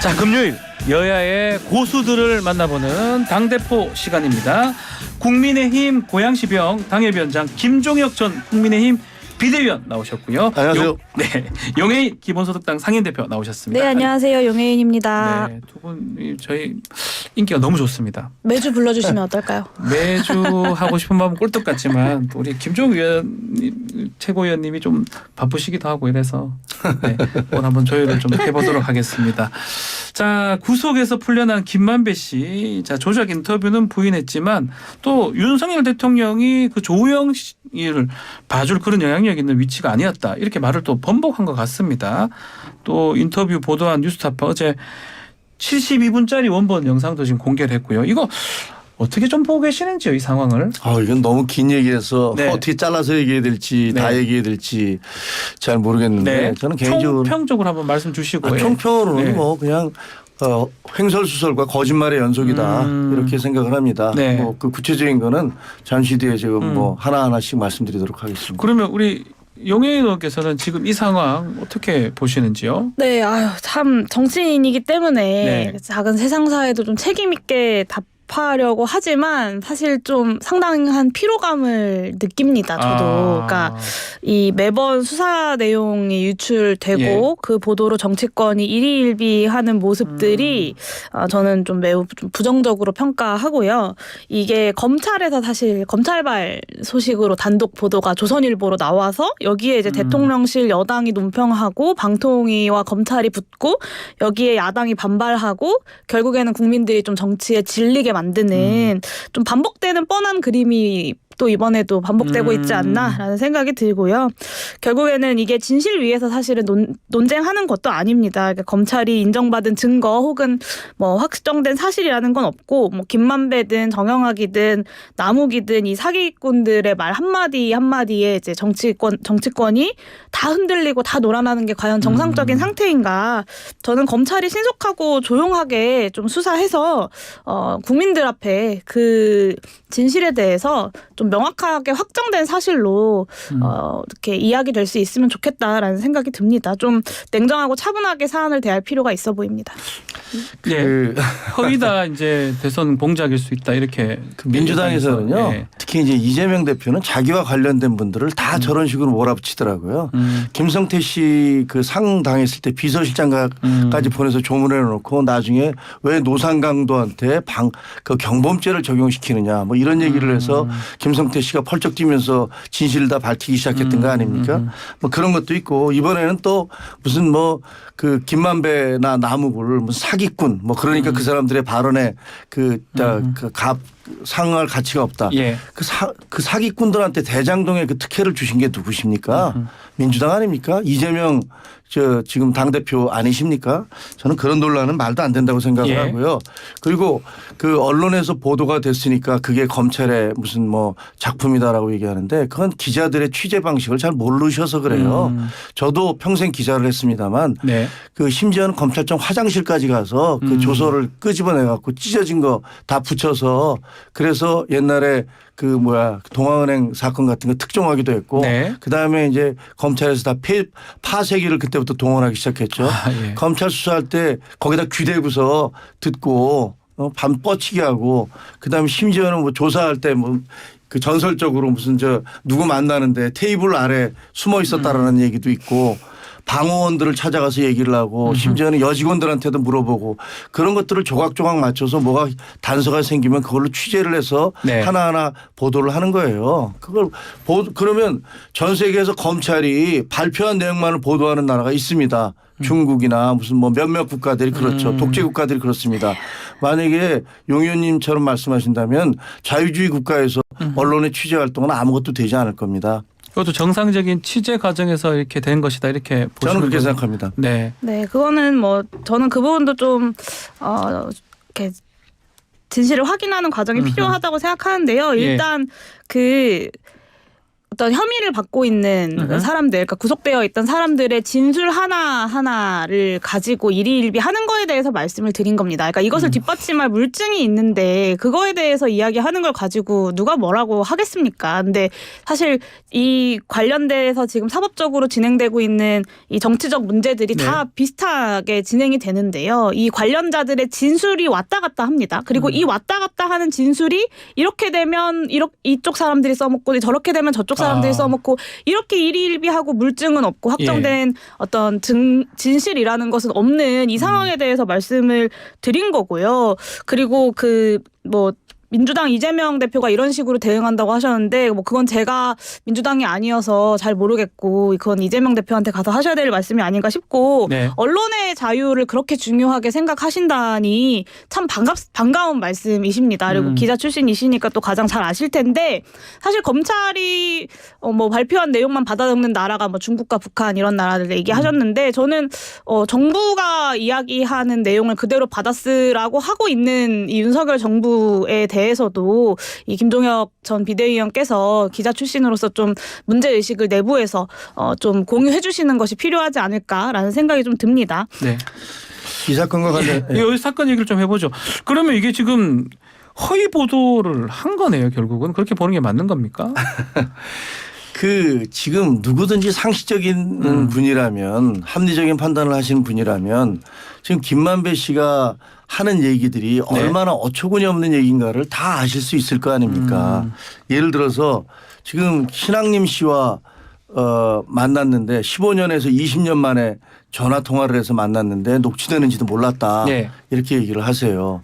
자, 금요일 여야의 고수들을 만나보는 당대표 시간입니다. 국민의힘 고양시병 당협위원장 김종혁 전 국민의힘 비대위원 나오셨고요. 안녕하세요. 용해인 기본소득당 상임대표 나오셨습니다. 네, 안녕하세요. 용해인입니다. 네, 두 분 저희 인기가 너무 좋습니다. 매주 불러주시면 어떨까요? 매주 하고 싶은 마음은 꿀떡 같지만 또 우리 김종욱 최고위원님이 좀 바쁘시기도 하고 이래서 네, 오늘 한번 조율을 좀 해보도록 하겠습니다. 자, 구속에서 풀려난 김만배 씨, 자 조작 인터뷰는 부인했지만 또 윤석열 대통령이 그 조우영 씨를 봐줄 그런 영향력 있는 위치가 아니었다 이렇게 말을 또 번복한 것 같습니다. 또 인터뷰 보도한 뉴스타파 어제 72분짜리 원본 영상도 지금 공개를 했고요. 이거 어떻게 좀 보고 계시는지요, 이 상황을? 이건 너무 긴 얘기라서 네. 어떻게 잘라서 얘기해야 될지 네. 다 얘기해야 될지 잘 모르겠는데 네. 저는 개인적으로 총평적으로 한번 말씀 주시고요. 총평으로는 네. 뭐 그냥 횡설수설과 거짓말의 연속이다 이렇게 생각을 합니다. 네. 뭐 그 구체적인 거는 잠시 뒤에 지금 뭐 하나하나씩 말씀드리도록 하겠습니다. 그러면 우리 용해인 의원께서는 지금 이 상황 어떻게 보시는지요? 네, 참 정치인이기 때문에 네. 작은 세상사에도 좀 책임 있게 답하려고 하지만 사실 좀 상당한 피로감을 느낍니다. 저도. 그러니까 이 매번 수사 내용이 유출되고 예. 그 보도로 정치권이 일희일비하는 모습들이 저는 좀 매우 좀 부정적으로 평가하고요. 이게 검찰에서 사실 검찰발 소식으로 단독 보도가 조선일보로 나와서 여기에 이제 대통령실 여당이 논평하고 방통위와 검찰이 붙고 여기에 야당이 반발하고 결국에는 국민들이 좀 정치에 질리게 만드는 좀 반복되는 뻔한 그림이 또 이번에도 반복되고 있지 않나라는 생각이 들고요. 결국에는 이게 진실 위에서 사실은 논쟁하는 것도 아닙니다. 그러니까 검찰이 인정받은 증거 혹은 뭐 확정된 사실이라는 건 없고 뭐 김만배든 정영학이든 남욱이든 이 사기꾼들의 말 한마디 한마디에 이제 정치권이 다 흔들리고 다 놀아나는 게 과연 정상적인 상태인가? 저는 검찰이 신속하고 조용하게 좀 수사해서 국민들 앞에 그 진실에 대해서 좀 명확하게 확정된 사실로 이렇게 이야기될 수 있으면 좋겠다라는 생각이 듭니다. 좀 냉정하고 차분하게 사안을 대할 필요가 있어 보입니다. 예, 허위다 이제 대선 공작일 수 있다 이렇게 민주당에서는요. 예. 특히 이제 이재명 대표는 자기와 관련된 분들을 다 저런 식으로 몰아붙이더라고요. 김성태 씨 그 상 당했을 때 비서실장까지 보내서 조문해 놓고 나중에 왜 노상강도한테 그 경범죄를 적용시키느냐 뭐 이런 얘기를 해서 김성태 씨가 펄쩍 뛰면서 진실을 다 밝히기 시작했던 거 아닙니까? 뭐 그런 것도 있고 이번에는 또 무슨 뭐 그 김만배나 남욱을 무슨 사기꾼 뭐 그러니까 그 사람들의 발언에 상응할 가치가 없다. 예. 그 사기꾼들한테 대장동의 그 특혜를 주신 게 누구십니까? 민주당 아닙니까? 이재명 지금 당대표 아니십니까? 저는 그런 논란은 말도 안 된다고 생각을 예. 하고요. 그리고 그 언론에서 보도가 됐으니까 그게 검찰의 무슨 뭐 작품이다라고 얘기하는데 그건 기자들의 취재 방식을 잘 모르셔서 그래요. 저도 평생 기자를 했습니다만 네. 그 심지어는 검찰청 화장실까지 가서 그 조서를 끄집어내 갖고 찢어진 거 다 붙여서 그래서 옛날에 동아은행 사건 같은 거 특종하기도 했고 네. 그다음에 이제 검찰에서 다 파쇄기를 그때부터 동원하기 시작했죠. 예. 검찰 수사할 때 거기다 귀대고서 듣고 밤 뻗치게 하고 그다음에 심지어는 뭐 조사할 때 뭐 그 전설적으로 무슨 누구 만나는데 테이블 아래 숨어 있었다라는 얘기도 있고 방어원들을 찾아가서 얘기를 하고 심지어는 여직원들한테도 물어보고 그런 것들을 조각조각 맞춰서 뭐가 단서가 생기면 그걸로 취재를 해서 네. 하나하나 보도를 하는 거예요. 그러면 전 세계에서 검찰이 발표한 내용만을 보도하는 나라가 있습니다. 중국이나 무슨 뭐 몇몇 국가들이 그렇죠. 독재 국가들이 그렇습니다. 만약에 용 의원님처럼 말씀하신다면 자유주의 국가에서 언론의 취재 활동은 아무것도 되지 않을 겁니다. 그것도 정상적인 취재 과정에서 이렇게 된 것이다 이렇게 보시는 저는 그렇게 거죠? 생각합니다. 네. 네, 그거는 뭐 저는 그 부분도 좀 이렇게 진실을 확인하는 과정이 필요하다고 생각하는데요. 일단 그 어떤 혐의를 받고 있는 사람들, 그러니까 구속되어 있던 사람들의 진술 하나하나를 가지고 일희일비하는 거에 대해서 말씀을 드린 겁니다. 그러니까 이것을 뒷받침할 물증이 있는데 그거에 대해서 이야기하는 걸 가지고 누가 뭐라고 하겠습니까? 근데 사실 이 관련돼서 지금 사법적으로 진행되고 있는 이 정치적 문제들이 다 비슷하게 진행이 되는데요. 이 관련자들의 진술이 왔다 갔다 합니다. 그리고 이 왔다 갔다 하는 진술이 이렇게 되면 이쪽 사람들이 써먹고 저렇게 되면 저쪽 사람들이 써먹고 이렇게 일희일비하고 물증은 없고 확정된 어떤 진실이라는 것은 없는 이 상황에 대해서 말씀을 드린 거고요. 그리고 민주당 이재명 대표가 이런 식으로 대응한다고 하셨는데 그건 제가 민주당이 아니어서 잘 모르겠고 그건 이재명 대표한테 가서 하셔야 될 말씀이 아닌가 싶고 언론의 자유를 그렇게 중요하게 생각하신다니 참 반가운 말씀이십니다. 그리고 기자 출신이시니까 또 가장 잘 아실 텐데 사실 검찰이 발표한 내용만 받아 적는 나라가 중국과 북한 이런 나라들 얘기하셨는데 저는 정부가 이야기하는 내용을 그대로 받아쓰라고 하고 있는 이 윤석열 정부에 대해서도 이 김종혁 전 비대위원께서 기자 출신으로서 좀 문제의식을 내부에서 좀 공유해 주시는 것이 필요하지 않을까라는 생각이 좀 듭니다. 네. 이 사건과 관련 이 사건 얘기를 좀 해보죠. 그러면 이게 지금 허위 보도를 한 거네요. 결국은 그렇게 보는 게 맞는 겁니까? 지금 누구든지 상식적인 분이라면 합리적인 판단을 하시는 분이라면 지금 김만배 씨가 하는 얘기들이 얼마나 어처구니 없는 얘기인가를 다 아실 수 있을 거 아닙니까? 예를 들어서 지금 신학림 씨와 만났는데 15년에서 20년 만에 전화 통화를 해서 만났는데 녹취되는지도 몰랐다. 이렇게 얘기를 하세요.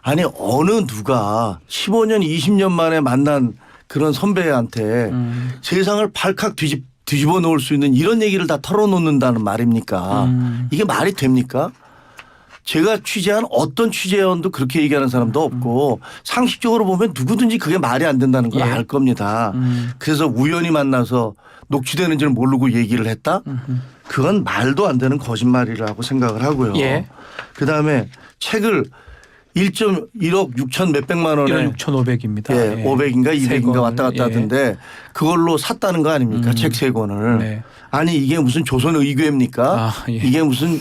아니 어느 누가 15년 20년 만에 만난 그런 선배한테 세상을 발칵 뒤집어 놓을 수 있는 이런 얘기를 다 털어놓는다는 말입니까? 이게 말이 됩니까? 제가 취재한 어떤 취재원도 그렇게 얘기하는 사람도 없고 상식적으로 보면 누구든지 그게 말이 안 된다는 걸 알 겁니다. 그래서 우연히 만나서 녹취되는 줄 모르고 얘기를 했다? 그건 말도 안 되는 거짓말이라고 생각을 하고요. 그다음에 책을 1.1억 6천 몇백만 원에 1억 6,500입니다. 500인가 200인가 왔다 갔다 하던데 그걸로 샀다는 거 아닙니까? 책 3권을. 아니 이게 무슨 조선의궤입니까? 이게 무슨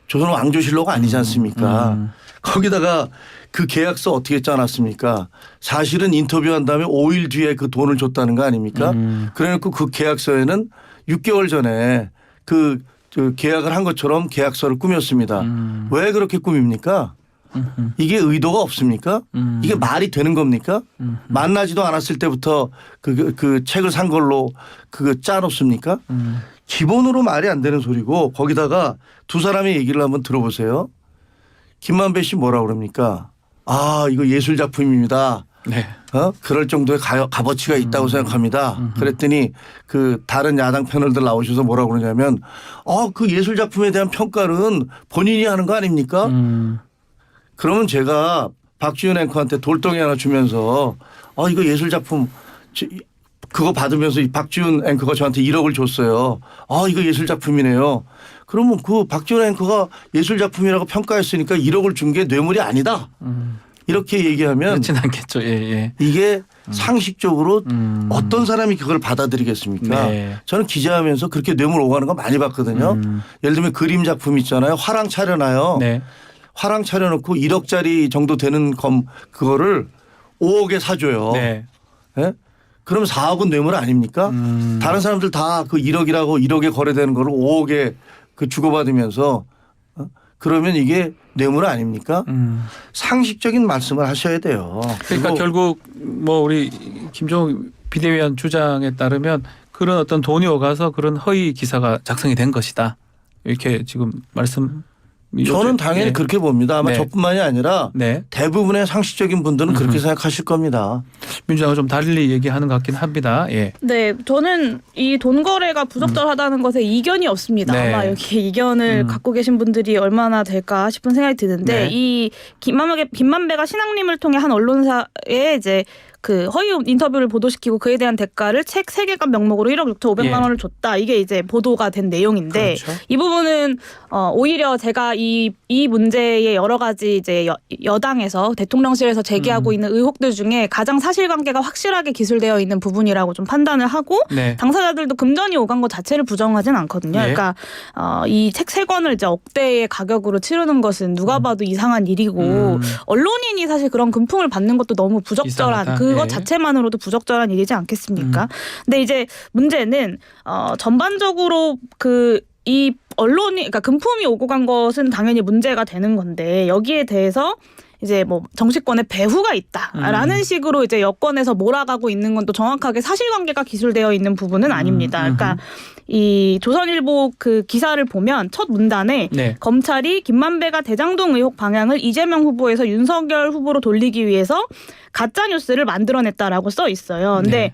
조선 왕조실록 아니지 않습니까? 거기다가 그 계약서 어떻게 짜놨습니까? 사실은 인터뷰한 다음에 5일 뒤에 그 돈을 줬다는 거 아닙니까? 그래놓고 그 계약서에는 6개월 전에 그 계약을 한 것처럼 계약서를 꾸몄습니다. 왜 그렇게 꾸밉니까? 이게 의도가 없습니까? 이게 말이 되는 겁니까? 만나지도 않았을 때부터 그 책을 산 걸로 그거 짜놓습니까? 기본으로 말이 안 되는 소리고 거기다가 두 사람의 얘기를 한번 들어보세요. 김만배 씨 뭐라 그럽니까? 이거 예술 작품입니다. 그럴 정도의 값어치가 있다고 생각합니다. 그랬더니 그 다른 야당 패널들 나오셔서 뭐라 그러냐면 그 예술 작품에 대한 평가는 본인이 하는 거 아닙니까? 그러면 제가 박지훈 앵커한테 돌덩이 하나 주면서 이거 예술 작품 그거 받으면서 이 박지훈 앵커가 저한테 1억을 줬어요. 이거 예술 작품이네요. 그러면 그 박지훈 앵커가 예술 작품이라고 평가했으니까 1억을 준 게 뇌물이 아니다. 이렇게 얘기하면 그렇진 않겠죠. 이게 상식적으로 어떤 사람이 그걸 받아들이겠습니까? 저는 기자하면서 그렇게 뇌물 오가는 거 많이 봤거든요. 예를 들면 그림 작품 있잖아요. 화랑 차려놔요. 화랑 차려놓고 1억짜리 정도 되는 그거를 5억에 사줘요. 그러면 4억은 뇌물 아닙니까? 다른 사람들 다 그 1억이라고 1억에 거래되는 거를 5억에 주고받으면서 그러면 이게 뇌물 아닙니까? 상식적인 말씀을 하셔야 돼요. 그러니까 결국 우리 김종욱 비대위원 주장에 따르면 그런 어떤 돈이 오가서 그런 허위 기사가 작성이 된 것이다. 이렇게 지금 말씀. 저는 당연히 그렇게 봅니다. 아마 저뿐만이 아니라 대부분의 상식적인 분들은 그렇게 생각하실 겁니다. 민주당은 좀 달리 얘기하는 것 같긴 합니다. 네, 저는 이 돈 거래가 부적절하다는 것에 이견이 없습니다. 아마 여기 이견을 갖고 계신 분들이 얼마나 될까 싶은 생각이 드는데 이 김만배가 신학림을 통해 한 언론사에 이제 그 허위 인터뷰를 보도시키고 그에 대한 대가를 책 3개간 명목으로 1억 6,500만 원을 줬다. 이게 이제 보도가 된 내용인데 그렇죠. 이 부분은 오히려 제가 이 문제의 여러 가지 이제 여당에서 대통령실에서 제기하고 있는 의혹들 중에 가장 사실관계가 확실하게 기술되어 있는 부분이라고 좀 판단을 하고 네. 당사자들도 금전이 오간 것 자체를 부정하진 않거든요. 예. 그러니까 이 책 3권을 이제 억대의 가격으로 치르는 것은 누가 봐도 이상한 일이고 언론인이 사실 그런 금품을 받는 것도 너무 부적절한 이상하다. 그것 예. 자체만으로도 부적절한 일이지 않겠습니까? 근데 이제 문제는 전반적으로 이 언론이 그러니까 금품이 오고 간 것은 당연히 문제가 되는 건데 여기에 대해서 이제 뭐 정치권에 배후가 있다라는 식으로 이제 여권에서 몰아가고 있는 건 또 정확하게 사실관계가 기술되어 있는 부분은 아닙니다. 그러니까 이 조선일보 그 기사를 보면 첫 문단에 네. 검찰이 김만배가 대장동 의혹 방향을 이재명 후보에서 윤석열 후보로 돌리기 위해서 가짜 뉴스를 만들어냈다라고 써 있어요. 근데 네.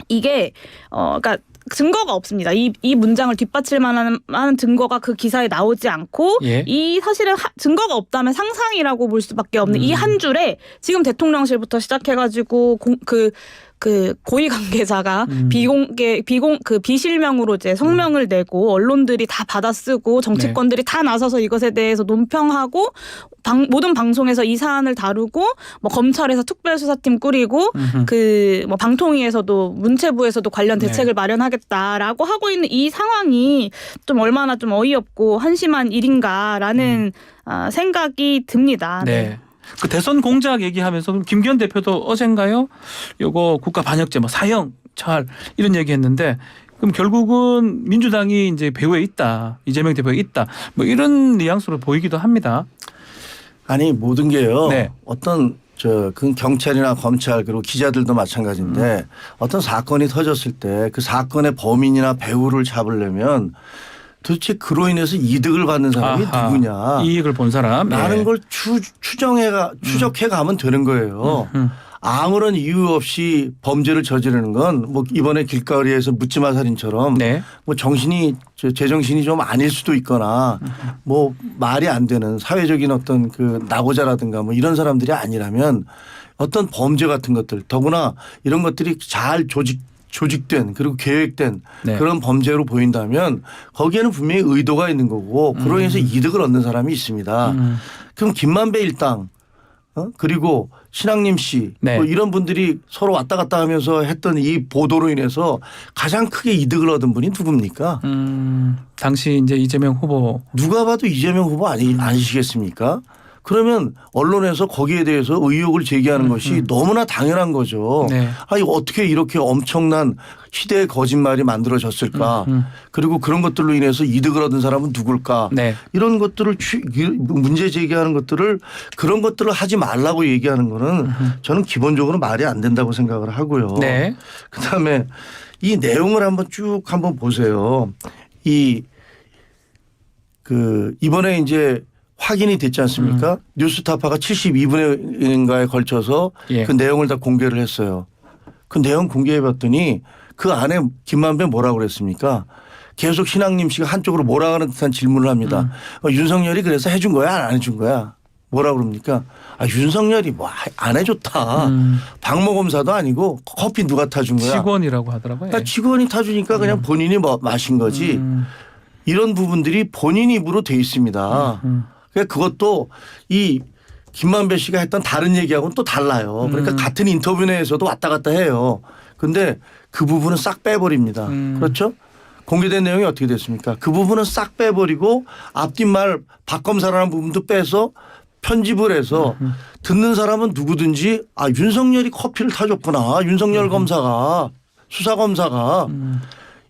이게 그러니까 증거가 없습니다. 이 문장을 뒷받칠 만한 증거가 그 기사에 나오지 않고 예. 이 사실은 증거가 없다면 상상이라고 볼 수밖에 없는 이 한 줄에 지금 대통령실부터 시작해가지고 그 고위 관계자가 비실명으로 이제 성명을 내고 언론들이 다 받아쓰고 정치권들이 다 나서서 이것에 대해서 논평하고 모든 방송에서 이 사안을 다루고 뭐 검찰에서 특별수사팀 꾸리고 그 뭐 방통위에서도 문체부에서도 관련 대책을 마련하겠다라고 하고 있는 이 상황이 좀 얼마나 좀 어이없고 한심한 일인가라는 생각이 듭니다. 네. 그 대선 공작 얘기하면서 김기현 대표도 어젠가요? 요거 국가 반역죄 뭐 사형 처할 이런 얘기했는데 그럼 결국은 민주당이 이제 배후에 있다. 이재명 대표에 있다. 뭐 이런 뉘앙스로 보이기도 합니다. 아니 모든 게요. 네. 어떤 그 경찰이나 검찰 그리고 기자들도 마찬가지인데 어떤 사건이 터졌을 때 그 사건의 범인이나 배후를 잡으려면 도대체 그로 인해서 이득을 받는 사람이 누구냐. 이익을 본 사람. 라는 예. 걸 추적해 가면 되는 거예요. 아무런 이유 없이 범죄를 저지르는 건 뭐 이번에 길거리에서 묻지마 살인처럼 네. 뭐 제정신이 좀 아닐 수도 있거나 뭐 말이 안 되는 사회적인 어떤 그 낙오자라든가 뭐 이런 사람들이 아니라면 어떤 범죄 같은 것들 더구나 이런 것들이 잘 조직된 그리고 계획된 네. 그런 범죄로 보인다면 거기에는 분명히 의도가 있는 거고 그로 인해서 이득을 얻는 사람이 있습니다. 그럼 김만배 일당 그리고 신학님 씨 네. 뭐 이런 분들이 서로 왔다 갔다 하면서 했던 이 보도로 인해서 가장 크게 이득을 얻은 분이 누굽니까? 당시 이제 이재명 후보. 누가 봐도 이재명 후보 아니시겠습니까? 그러면 언론에서 거기에 대해서 의혹을 제기하는 것이 너무나 당연한 거죠. 네. 아니 어떻게 이렇게 엄청난 시대의 거짓말이 만들어졌을까? 그리고 그런 것들로 인해서 이득을 얻은 사람은 누굴까? 네. 이런 것들을 문제 제기하는 것들을 그런 것들을 하지 말라고 얘기하는 거는 저는 기본적으로 말이 안 된다고 생각을 하고요. 네. 그다음에 이 내용을 한번 보세요. 이번에 이제 확인이 됐지 않습니까? 뉴스타파가 72분인가에 걸쳐서 예. 그 내용을 다 공개를 했어요. 그 내용 공개해 봤더니 그 안에 김만배 뭐라고 그랬습니까? 계속 신학님 씨가 한쪽으로 몰아가는 듯한 질문을 합니다. 윤석열이 그래서 해준 거야? 안 해준 거야? 뭐라고 그럽니까? 윤석열이 뭐 안 해줬다. 박모 검사도 아니고 커피 누가 타준 거야? 직원이라고 하더라고요. 그러니까 직원이 타주니까 그냥 본인이 마신 거지. 이런 부분들이 본인 입으로 돼 있습니다. 그러니까 그것도 이 김만배 씨가 했던 다른 얘기하고는 또 달라요. 그러니까 같은 인터뷰 내에서도 왔다 갔다 해요. 근데 그 부분은 싹 빼버립니다. 그렇죠? 공개된 내용이 어떻게 됐습니까? 그 부분은 싹 빼버리고 앞뒷말 박 검사라는 부분도 빼서 편집을 해서 듣는 사람은 누구든지 윤석열이 커피를 타줬구나. 윤석열 검사가 수사검사가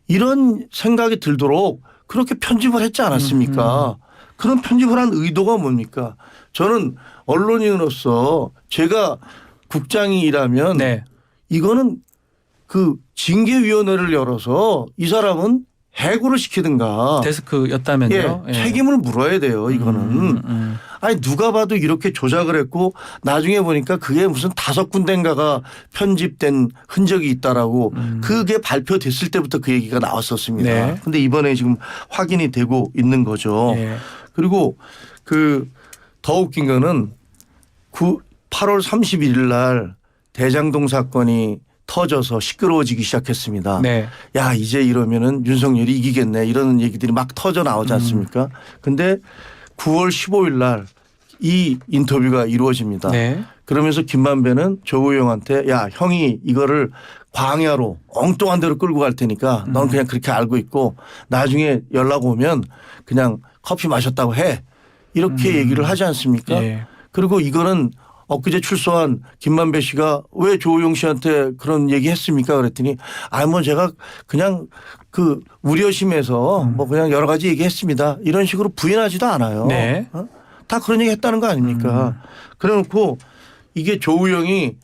이런 생각이 들도록 그렇게 편집을 했지 않았습니까? 그런 편집을 한 의도가 뭡니까? 저는 언론인으로서 제가 국장이라면 네. 이거는 그 징계위원회를 열어서 이 사람은 해고를 시키든가 데스크였다면요. 예, 책임을 물어야 돼요. 이거는. 아니 누가 봐도 이렇게 조작을 했고 나중에 보니까 그게 무슨 5군데인가가 편집된 흔적이 있다라고 그게 발표됐을 때부터 그 얘기가 나왔었습니다. 네. 근데 이번에 지금 확인이 되고 있는 거죠. 네. 그리고 그 더 웃긴 거는 8월 31일 날 대장동 사건이 터져서 시끄러워지기 시작했습니다. 네. 야 이제 이러면은 윤석열이 이기겠네 이런 얘기들이 막 터져 나오지 않습니까? 근데 9월 15일 날 이 인터뷰가 이루어집니다. 네. 그러면서 김만배는 조우영한테 야 형이 이거를 광야로 엉뚱한 데로 끌고 갈 테니까 넌 그냥 그렇게 알고 있고 나중에 연락 오면 그냥 커피 마셨다고 해. 이렇게 얘기를 하지 않습니까? 예. 그리고 이거는 엊그제 출소한 김만배 씨가 왜 조우영 씨한테 그런 얘기 했습니까? 그랬더니 뭐 제가 그냥 그 우려심에서 뭐 그냥 여러 가지 얘기했습니다. 이런 식으로 부인하지도 않아요. 네. 다 그런 얘기 했다는 거 아닙니까? 그래 놓고 이게 조우영이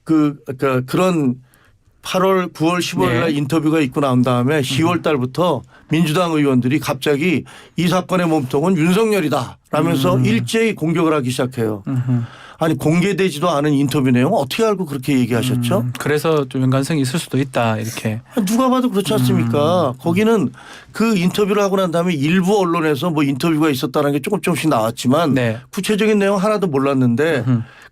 그러니까 그런 8월 9월 15일 날 네. 인터뷰가 있고 난 다음에 10월 달부터 민주당 의원들이 갑자기 이 사건의 몸통은 윤석열이다 라면서 일제히 공격을 하기 시작해요. 아니 공개되지도 않은 인터뷰 내용 어떻게 알고 그렇게 얘기하셨죠? 그래서 좀 연관성이 있을 수도 있다 이렇게. 누가 봐도 그렇지 않습니까? 거기는 그 인터뷰를 하고 난 다음에 일부 언론에서 뭐 인터뷰가 있었다는 게 조금씩 나왔지만 네. 구체적인 내용 하나도 몰랐는데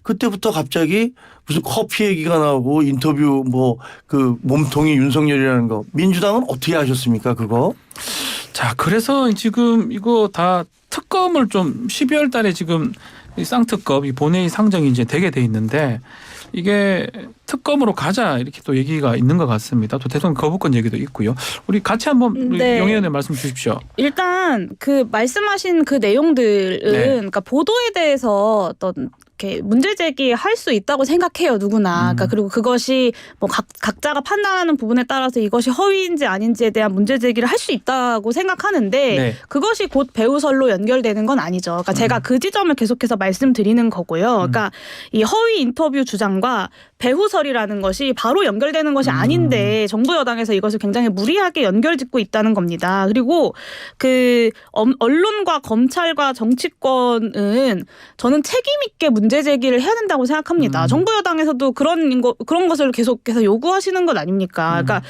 그때부터 갑자기 무슨 커피 얘기가 나오고 인터뷰 뭐 그 몸통이 윤석열이라는 거 민주당은 어떻게 하셨습니까 그거? 자, 그래서 지금 이거 다 특검을 좀 12월 달에 지금 이 쌍특검 이 본회의 상정이 이제 되게 돼 있는데 이게 특검으로 가자 이렇게 또 얘기가 있는 것 같습니다. 또 대통령 거부권 얘기도 있고요. 우리 같이 한번 네. 영 의원님 말씀 주십시오. 일단 그 말씀하신 그 내용들은 네. 그러니까 보도에 대해서 어떤 이렇게 문제 제기할 수 있다고 생각해요 누구나. 그러니까 그리고 그것이 뭐 각자가 판단하는 부분에 따라서 이것이 허위인지 아닌지에 대한 문제 제기를 할 수 있다고 생각하는데 네. 그것이 곧 배후설로 연결되는 건 아니죠. 그러니까 제가 그 지점을 계속해서 말씀드리는 거고요. 그러니까 이 허위 인터뷰 주장과 배후설이라는 것이 바로 연결되는 것이 아닌데 정부 여당에서 이것을 굉장히 무리하게 연결짓고 있다는 겁니다. 그리고 그 언론과 검찰과 정치권은 저는 책임 있게 문제 제기를 해야 된다고 생각합니다. 정부 여당에서도 그런 것을 계속해서 요구하시는 것 아닙니까? 그러니까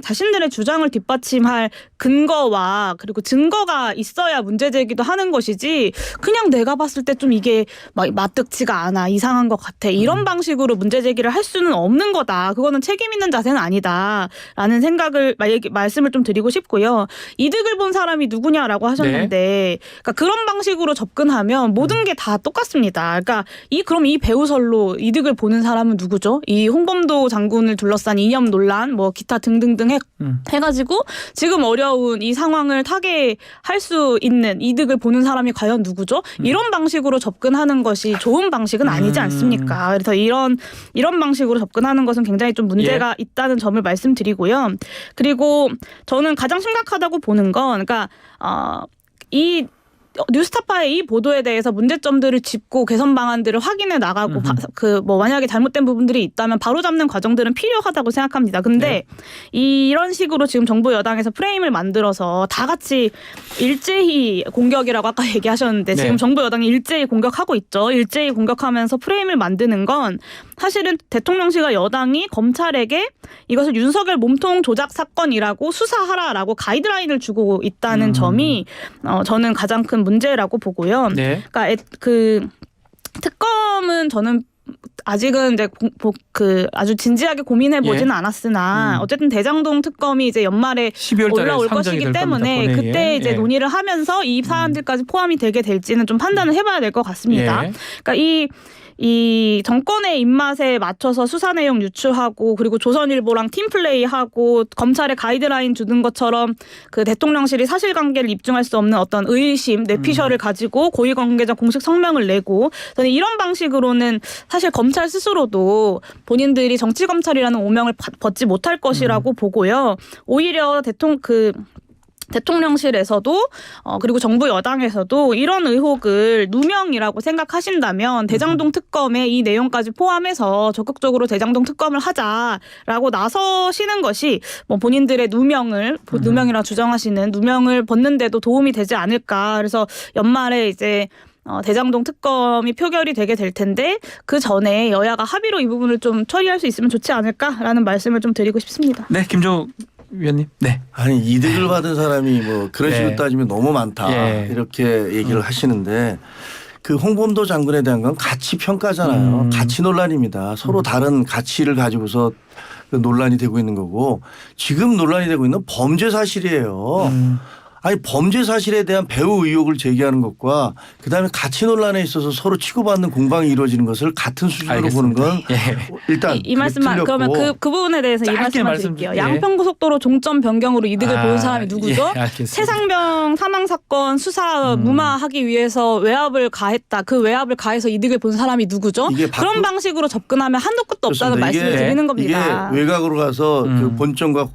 자신들의 주장을 뒷받침할 근거와 그리고 증거가 있어야 문제 제기도 하는 것이지 그냥 내가 봤을 때 좀 이게 마뜩지가 않아 이상한 것 같아 이런 방식으로 문제 제기를 할 수는 없는 거다. 그거는 책임 있는 자세는 아니다라는 생각을 말씀을 좀 드리고 싶고요. 이득을 본 사람이 누구냐라고 하셨는데 그러니까 그런 방식으로 접근하면 모든 게 다 똑같습니다. 그러니까 그럼 이 배후설로 이득을 보는 사람은 누구죠? 이 홍범도 장군을 둘러싼 이념 논란 뭐 기타 등등등 해가지고 지금 어려운 이 상황을 타개할 수 있는 이득을 보는 사람이 과연 누구죠? 이런 방식으로 접근하는 것이 좋은 방식은 아니지 않습니까? 그래서 이런 방식으로 접근하는 것은 굉장히 좀 문제가 있다는 점을 말씀드리고요. 그리고 저는 가장 심각하다고 보는 건 그러니까 이 뉴스타파의 이 보도에 대해서 문제점들을 짚고 개선 방안들을 확인해 나가고 만약에 잘못된 부분들이 있다면 바로잡는 과정들은 필요하다고 생각합니다. 근데 이런 식으로 지금 정부 여당에서 프레임을 만들어서 다 같이 일제히 공격이라고 아까 얘기하셨는데 지금 정부 여당이 일제히 공격하고 있죠. 일제히 공격하면서 프레임을 만드는 건 사실은 대통령실과 여당이 검찰에게 이것을 윤석열 몸통 조작 사건이라고 수사하라라고 가이드라인을 주고 있다는 점이 저는 가장 큰 문제라고 보고요. 네. 그러니까 그 특검은 저는 아직은 이제 아주 진지하게 고민해 보지는 않았으나 어쨌든 대장동 특검이 이제 연말에 12월 달에 올라올 상정이 것이기 될 때문에 겁니다, 그때 이제 논의를 하면서 이 사안들까지 포함이 되게 될지는 좀 판단을 해봐야 될 것 같습니다. 그러니까 이 정권의 입맛에 맞춰서 수사 내용 유출하고 그리고 조선일보랑 팀플레이하고 검찰에 가이드라인 주는 것처럼 그 대통령실이 사실관계를 입증할 수 없는 어떤 의심, 뇌피셜을 가지고 고위관계자 공식 성명을 내고 저는 이런 방식으로는 사실 검찰 스스로도 본인들이 정치검찰이라는 오명을 벗지 못할 것이라고 보고요. 오히려 대통령실에서도 그리고 정부 여당에서도 이런 의혹을 누명이라고 생각하신다면 대장동 특검의 이 내용까지 포함해서 적극적으로 대장동 특검을 하자라고 나서시는 것이 뭐 본인들의 누명이라 주장하시는 누명을 벗는 데도 도움이 되지 않을까. 그래서 연말에 이제 대장동 특검이 표결이 되게 될 텐데 그 전에 여야가 합의로 이 부분을 좀 처리할 수 있으면 좋지 않을까라는 말씀을 좀 드리고 싶습니다. 네, 김종욱 위원님. 네. 아니 이득을 받은 사람이 뭐 그런 식으로 따지면 너무 많다 이렇게 얘기를 하시는데 그 홍범도 장군에 대한 건 가치 평가잖아요. 가치 논란입니다. 서로 다른 가치를 가지고서 그 논란이 되고 있는 거고 지금 논란이 되고 있는 범죄 사실이에요. 아니 범죄 사실에 대한 배후 의혹을 제기하는 것과 그다음에 가치 논란에 있어서 서로 치고받는 공방이 이루어지는 것을 같은 수준으로 알겠습니다. 보는 건 예. 일단 이 말씀만 틀렸고. 그러면 그 부분에 대해서 이 짧게 말씀만 말씀 드릴게요. 예. 양평고속도로 종점 변경으로 이득을 보는 사람이 누구죠? 예, 알겠습니다. 최상병 사망 사건 수사 무마하기 위해서 외압을 가했다. 그 외압을 가해서 이득을 본 사람이 누구죠? 이게 그런 방식으로 접근하면 한도 끝도 없다는 그렇습니다. 말씀을 이게- 드리는 겁니다. 이게 외곽으로 가서 그 본점과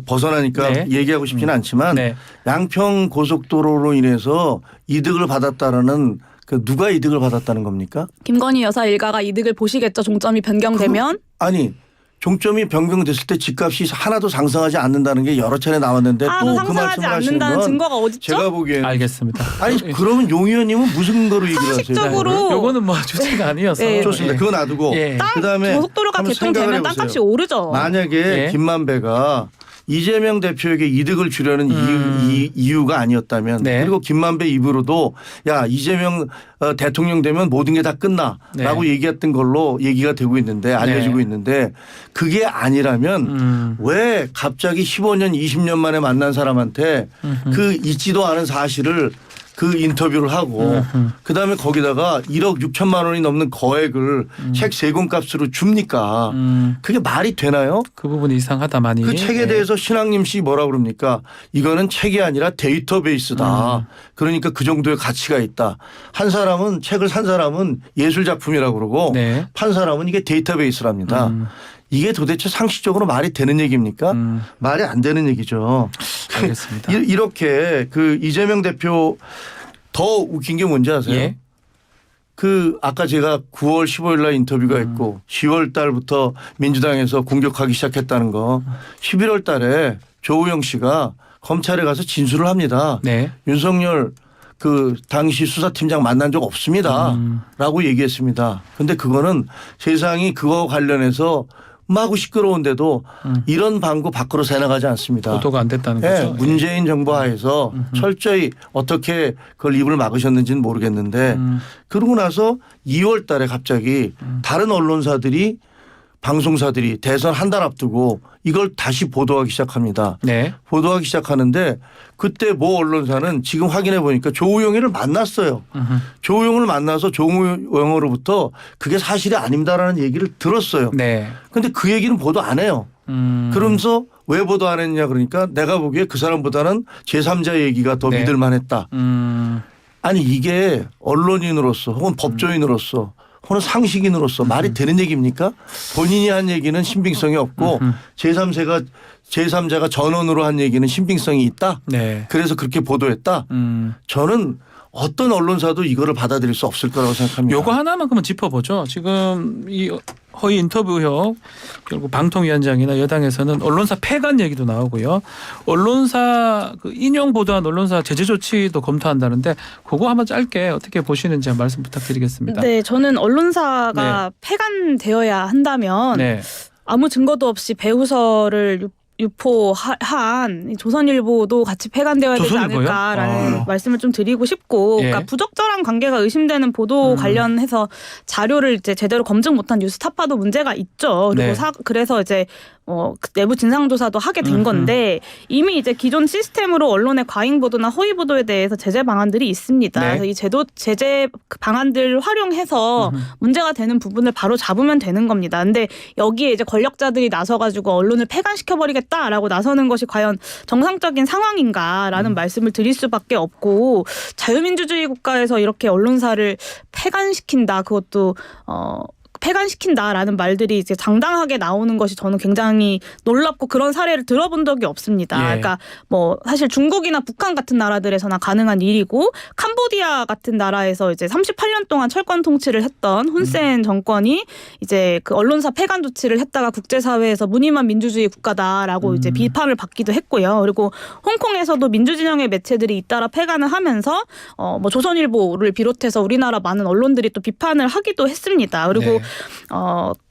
벗어나니까 네. 얘기하고 싶지는 않지만 네. 양평 고속도로로 인해서 이득을 받았다라는 그 누가 이득을 받았다는 겁니까? 김건희 여사 일가가 이득을 보시겠죠. 종점이 변경되면. 아니 종점이 변경됐을 때 집값이 하나도 상승하지 않는다는 게 여러 차례 나왔는데 또 그 상승하지 말씀을 하시는 않는다는 건 증거가 어딨죠? 제가 보기에는 알겠습니다. 아니 그러면 용 의원님은 무슨 근거로 얘기를 하세요? 상식적으로 요거는 뭐 주제가 아니어서. 네. 좋습니다. 예. 그거 놔두고 예. 그다음에 고속도로가 한번 생각을 개통되면 해보세요. 땅값이 오르죠. 만약에 예. 김만배가 이재명 대표에게 이득을 주려는 이유가 아니었다면 네. 그리고 김만배 입으로도 야 이재명 대통령 되면 모든 게 다 끝나라고 네. 얘기했던 걸로 얘기가 되고 있는데 알려지고 네. 있는데 그게 아니라면 왜 갑자기 15년 20년 만에 만난 사람한테 그 있지도 않은 사실을 그 인터뷰를 하고 그다음에 거기다가 1억 6천만 원이 넘는 거액을 책 3권 값으로 줍니까? 그게 말이 되나요? 그 부분이 이상하다 많이. 그 책에 예. 대해서 신학님 씨 뭐라 그럽니까? 이거는 책이 아니라 데이터베이스다. 그러니까 그 정도의 가치가 있다. 한 사람은 책을 산 사람은 예술 작품이라고 그러고 네. 판 사람은 이게 데이터베이스랍니다. 이게 도대체 상식적으로 말이 되는 얘기입니까? 말이 안 되는 얘기죠. 알겠습니다. 이렇게 그 이재명 대표 더 웃긴 게 뭔지 아세요? 예. 그 아까 제가 9월 15일 날 인터뷰가 있고 10월 달부터 민주당에서 공격하기 시작했다는 거 11월 달에 조우영 씨가 검찰에 가서 진술을 합니다. 네. 윤석열 그 당시 수사팀장 만난 적 없습니다. 라고 얘기했습니다. 근데 그거는 세상이 그거 관련해서 마구 시끄러운데도 이런 방구 밖으로 새나가지 않습니다. 보도가 안 됐다는 예, 거죠. 문재인 정부 하에서 철저히 어떻게 그걸 입을 막으셨는지는 모르겠는데 그러고 나서 2월 달에 갑자기 다른 언론사들이 방송사들이 대선 한 달 앞두고 이걸 다시 보도하기 시작합니다. 네. 보도하기 시작하는데 그때 모 언론사는 지금 확인해 보니까 조우영이를 만났어요. 조우영을 만나서 조우영으로부터 그게 사실이 아닙니다라는 얘기를 들었어요. 네. 근데 그 얘기는 보도 안 해요. 그러면서 왜 보도 안 했냐 그러니까 내가 보기에 그 사람보다는 제3자 얘기가 더 네. 믿을 만했다. 아니 이게 언론인으로서 혹은 법조인으로서 혹은 상식인으로서 말이 되는 얘기입니까? 본인이 한 얘기는 신빙성이 없고 제3자가 전원으로 한 얘기는 신빙성이 있다. 네. 그래서 그렇게 보도했다. 저는 어떤 언론사도 이거를 받아들일 수 없을 거라고 생각합니다. 요거 하나만 그러면 짚어보죠. 지금 이 허위 인터뷰 형 결국 방통위원장이나 여당에서는 언론사 폐간 얘기도 나오고요. 언론사 그 인용 보도한 언론사 제재 조치도 검토한다는데 그거 한번 짧게 어떻게 보시는지 한 말씀 부탁드리겠습니다. 네, 저는 언론사가 폐간되어야 한다면 네. 아무 증거도 없이 배후설을 유포한 조선일보도 같이 폐간되어야 되지 조선일보요? 않을까라는 아. 말씀을 좀 드리고 싶고, 예. 그러니까 부적절한 관계가 의심되는 보도 관련해서 자료를 이제 제대로 검증 못한 뉴스타파도 문제가 있죠. 그리고 네. 그래서 이제 그 내부 진상조사도 하게 된 건데 이미 이제 기존 시스템으로 언론의 과잉 보도나 허위 보도에 대해서 제재 방안들이 있습니다. 네. 그래서 이 제재 방안들 활용해서 문제가 되는 부분을 바로 잡으면 되는 겁니다. 근데 여기에 이제 권력자들이 나서가지고 언론을 폐간시켜버리겠다라고 나서는 것이 과연 정상적인 상황인가라는 말씀을 드릴 수밖에 없고, 자유민주주의 국가에서 이렇게 언론사를 폐간시킨다, 그것도 폐간시킨다라는 말들이 이제 장당하게 나오는 것이 저는 굉장히 놀랍고 그런 사례를 들어본 적이 없습니다. 예. 그러니까 뭐 사실 중국이나 북한 같은 나라들에서나 가능한 일이고, 캄보디아 같은 나라에서 이제 38년 동안 철권 통치를 했던 훈센 정권이 이제 그 언론사 폐간 조치를 했다가 국제사회에서 무늬만 민주주의 국가다라고 이제 비판을 받기도 했고요. 그리고 홍콩에서도 민주진영의 매체들이 잇따라 폐간을 하면서 뭐 조선일보를 비롯해서 우리나라 많은 언론들이 또 비판을 하기도 했습니다. 그리고 네.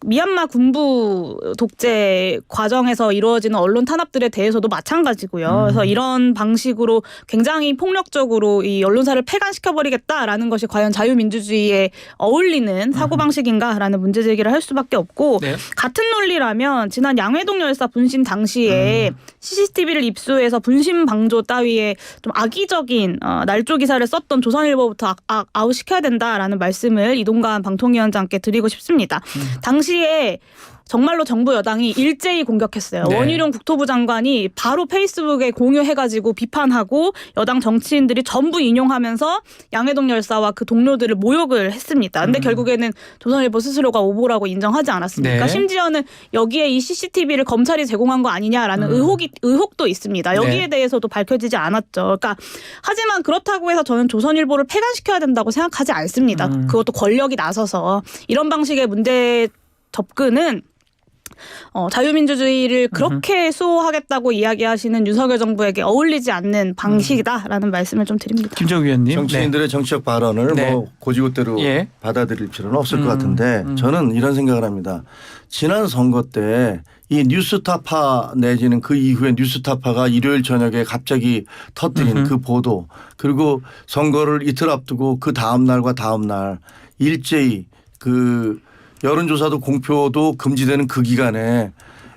미얀마 군부 독재 과정에서 이루어지는 언론 탄압들에 대해서도 마찬가지고요. 그래서 이런 방식으로 굉장히 폭력적으로 이 언론사를 폐간시켜버리겠다라는 것이 과연 자유민주주의에 어울리는 사고방식인가라는 문제 제기를 할 수밖에 없고 네. 같은 논리라면 지난 양회동 열사 분신 당시에 CCTV를 입수해서 분신 방조 따위에 좀 악의적인 날조 기사를 썼던 조선일보부터 아웃시켜야 된다라는 말씀을 이동관 방통위원장께 드리고 싶습니다. 당시에 정말로 정부 여당이 일제히 공격했어요. 네. 원희룡 국토부 장관이 바로 페이스북에 공유해가지고 비판하고 여당 정치인들이 전부 인용하면서 양해동 열사와 그 동료들을 모욕을 했습니다. 근데 결국에는 조선일보 스스로가 오보라고 인정하지 않았습니까? 네. 심지어는 여기에 이 CCTV를 검찰이 제공한 거 아니냐라는 의혹도 있습니다. 여기에 네. 대해서도 밝혀지지 않았죠. 그러니까 하지만 그렇다고 해서 저는 조선일보를 폐간시켜야 된다고 생각하지 않습니다. 그것도 권력이 나서서 이런 방식의 문제 접근은 자유민주주의를 그렇게 수호하겠다고 이야기하시는 윤석열 정부에게 어울리지 않는 방식이다라는 말씀을 좀 드립니다. 김정우 위원님. 정치인들의 정치적 발언을 네. 뭐 고지고대로 예. 받아들일 필요는 없을 것 같은데 저는 이런 생각을 합니다. 지난 선거 때 이 뉴스타파 내지는 그 이후에 뉴스타파가 일요일 저녁에 갑자기 터뜨린 그 보도 그리고 선거를 이틀 앞두고 그 다음 날과 다음 날 일제히 그 여론조사도 공표도 금지되는 그 기간에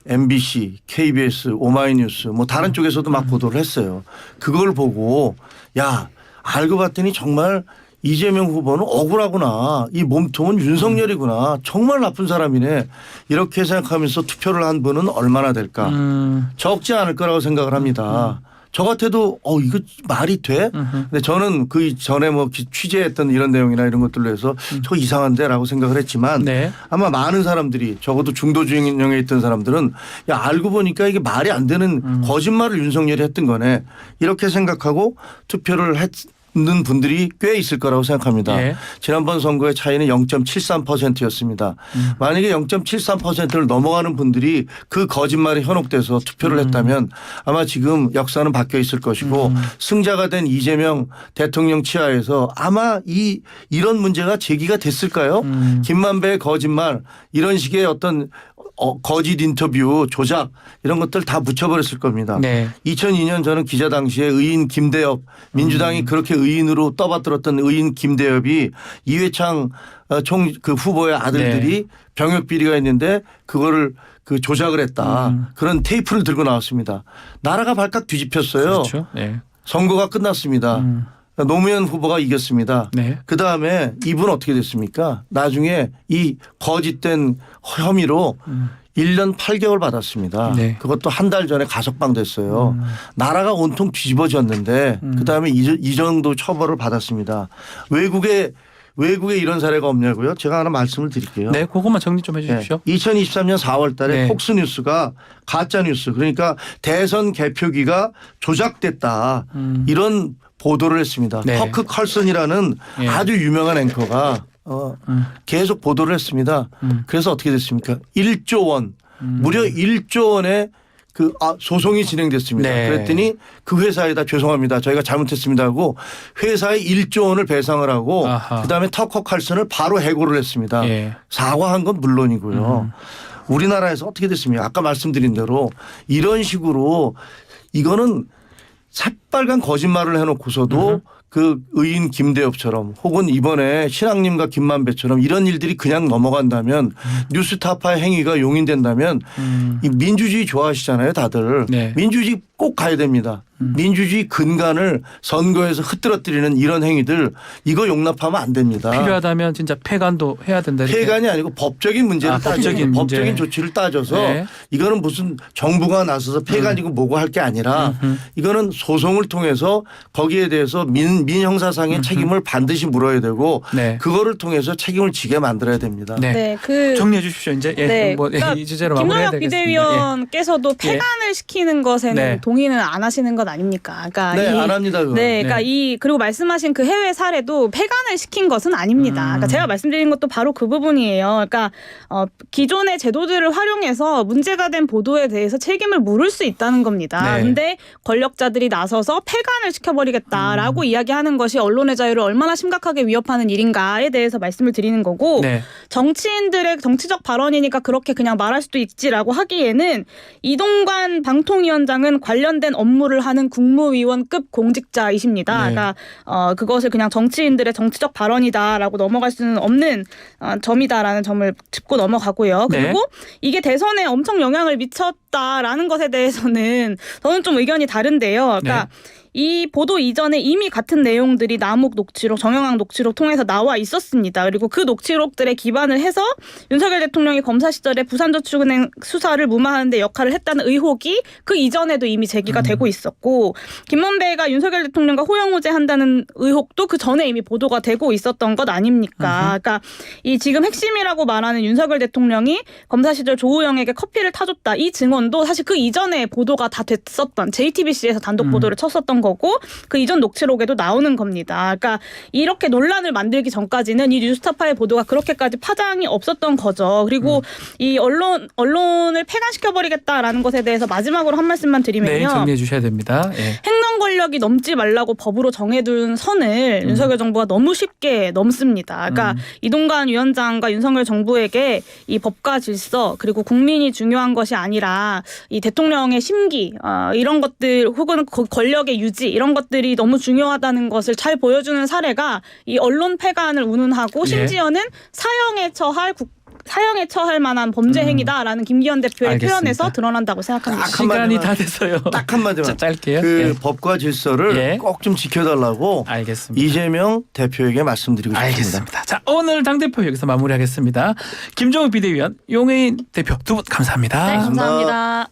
MBC, KBS, 오마이뉴스 뭐 다른 쪽에서도 막 보도를 했어요. 그걸 보고 야 알고 봤더니 정말 이재명 후보는 억울하구나. 이 몸통은 윤석열이구나. 정말 나쁜 사람이네. 이렇게 생각하면서 투표를 한 분은 얼마나 될까. 적지 않을 거라고 생각을 합니다. 저 같아도 이거 말이 돼? 근데 저는 그 전에 뭐 취재했던 이런 내용이나 이런 것들로 해서 저거 이상한데라고 생각을 했지만 네. 아마 많은 사람들이 적어도 중도 진영에 있던 사람들은 야 알고 보니까 이게 말이 안 되는 거짓말을 윤석열이 했던 거네. 이렇게 생각하고 투표를 했는 분들이 꽤 있을 거라고 생각합니다. 네. 지난번 선거의 차이는 0.73%였습니다. 만약에 0.73%를 넘어가는 분들이 그 거짓말에 현혹돼서 투표를 했다면 아마 지금 역사는 바뀌어 있을 것이고 승자가 된 이재명 대통령 치하에서 아마 이런 문제가 제기가 됐을까요? 김만배의 거짓말 이런 식의 어떤 거짓 인터뷰 조작 이런 것들 다 묻혀버렸을 겁니다. 네. 2002년 저는 기자 당시에 의인 김대엽 민주당이 그렇게 의인으로 떠받들었던 의인 김대엽이 이회창 총 그 후보의 아들들이 병역 비리가 있는데 그거를 그 조작을 했다. 그런 테이프를 들고 나왔습니다. 나라가 발칵 뒤집혔어요. 그렇죠. 네. 선거가 끝났습니다. 노무현 후보가 이겼습니다. 네. 그다음에 이분 어떻게 됐습니까? 나중에 이 거짓된 혐의로 1년 8개월 받았습니다. 네. 그것도 한 달 전에 가석방 됐어요. 나라가 온통 뒤집어졌는데 그다음에 이 정도 처벌을 받았습니다. 외국에 이런 사례가 없냐고요? 제가 하나 말씀을 드릴게요. 네, 그것만 정리 좀 해주십시오. 2023년 4월 달에 네. 폭스뉴스가 가짜뉴스 그러니까 대선 개표기가 조작됐다. 이런 보도를 했습니다. 네. 터크 컬슨이라는 예. 아주 유명한 앵커가 계속 보도를 했습니다. 그래서 어떻게 됐습니까? 1조 원 무려 1조 원의 그 소송이 진행됐습니다. 네. 그랬더니 그 회사에다 죄송합니다. 저희가 잘못했습니다 하고 회사에 1조 원을 배상을 하고 아하. 그다음에 터커 칼슨을 바로 해고를 했습니다. 예. 사과한 건 물론이고요. 우리나라에서 어떻게 됐습니까? 아까 말씀드린 대로 이런 식으로 이거는 새빨간 거짓말을 해놓고서도 그 의인 김대엽처럼 혹은 이번에 신앙님과 김만배처럼 이런 일들이 그냥 넘어간다면 뉴스타파의 행위가 용인된다면 이 민주주의 좋아하시잖아요 다들. 네. 민주주의 꼭 가야 됩니다. 민주주의 근간을 선거에서 흐트러뜨리는 이런 행위들 이거 용납하면 안 됩니다. 필요하다면 진짜 폐간도 해야 된다. 이렇게. 폐간이 아니고 법적인 문제를 법적인 문제. 법적인 조치를 따져서 네. 이거는 무슨 정부가 나서서 폐간이고 뭐고 할 게 아니라 이거는 소송을 통해서 거기에 대해서 민형사상의 책임을 반드시 물어야 되고 네. 그거를 통해서 책임을 지게 만들어야 됩니다. 네. 네, 그 정리해 주십시오. 이제 네, 이 주제로 마무리해야 김동혁 되겠습니다. 비대위원께서도 폐간을 시키는 것에는 네. 동의는 안 하시는 건 아닙니까? 그러니까 네, 안 합니다. 그건. 네, 그러니까 그리고 말씀하신 그 해외 사례도 폐간을 시킨 것은 아닙니다. 그러니까 제가 말씀드린 것도 바로 그 부분이에요. 그러니까 기존의 제도들을 활용해서 문제가 된 보도에 대해서 책임을 물을 수 있다는 겁니다. 네. 근데 권력자들이 나서서 폐간을 시켜버리겠다라고 이야기하는 것이 언론의 자유를 얼마나 심각하게 위협하는 일인가에 대해서 말씀을 드리는 거고 네. 정치인들의 정치적 발언이니까 그렇게 그냥 말할 수도 있지라고 하기에는 이동관 방통위원장은 관련된 업무를 하는 국무위원급 공직자이십니다. 네. 그러니까 그것을 그냥 정치인들의 정치적 발언이다라고 넘어갈 수는 없는 점이다라는 점을 짚고 넘어가고요. 그리고 네. 이게 대선에 엄청 영향을 미쳤다라는 것에 대해서는 저는 좀 의견이 다른데요. 그러니까 이 보도 이전에 이미 같은 내용들이 남욱 녹취록, 정영학 녹취록 통해서 나와 있었습니다. 그리고 그 녹취록들에 기반을 해서 윤석열 대통령이 검사 시절에 부산저축은행 수사를 무마하는 데 역할을 했다는 의혹이 그 이전에도 이미 제기가 되고 있었고 김만배가 윤석열 대통령과 호영호제한다는 의혹도 그 전에 이미 보도가 되고 있었던 것 아닙니까? 그러니까 이 지금 핵심이라고 말하는 윤석열 대통령이 검사 시절 조우영에게 커피를 타줬다. 이 증언도 사실 그 이전에 보도가 다 됐었던 JTBC에서 단독 보도를 쳤었던 거고 그 이전 녹취록에도 나오는 겁니다. 그러니까 이렇게 논란을 만들기 전까지는 이 뉴스타파의 보도가 그렇게까지 파장이 없었던 거죠. 그리고 이 언론을 폐간시켜버리겠다라는 것에 대해서 마지막으로 한 말씀만 드리면요. 네, 정리해 주셔야 됩니다. 예. 행정 권력이 넘지 말라고 법으로 정해둔 선을 윤석열 정부가 너무 쉽게 넘습니다. 그러니까 이동관 위원장과 윤석열 정부에게 이 법과 질서 그리고 국민이 중요한 것이 아니라 이 대통령의 심기 이런 것들 혹은 권력의 유지 이런 것들이 너무 중요하다는 것을 잘 보여주는 사례가 이 언론 폐간을 운운하고 심지어는 사형에 처할 만한 범죄 행위다라는 김기현 대표의 알겠습니다. 표현에서 드러난다고 생각합니다. 시간이 다 됐어요. 딱 한마디만. 자, 짧게요. 그 예. 법과 질서를 예. 꼭 좀 지켜달라고 알겠습니다. 이재명 대표에게 말씀드리고 싶습니다. 알겠습니다. 자, 오늘 당대표 여기서 마무리하겠습니다. 김종욱 비대위원, 용해인 대표 두 분 감사합니다. 네, 감사합니다.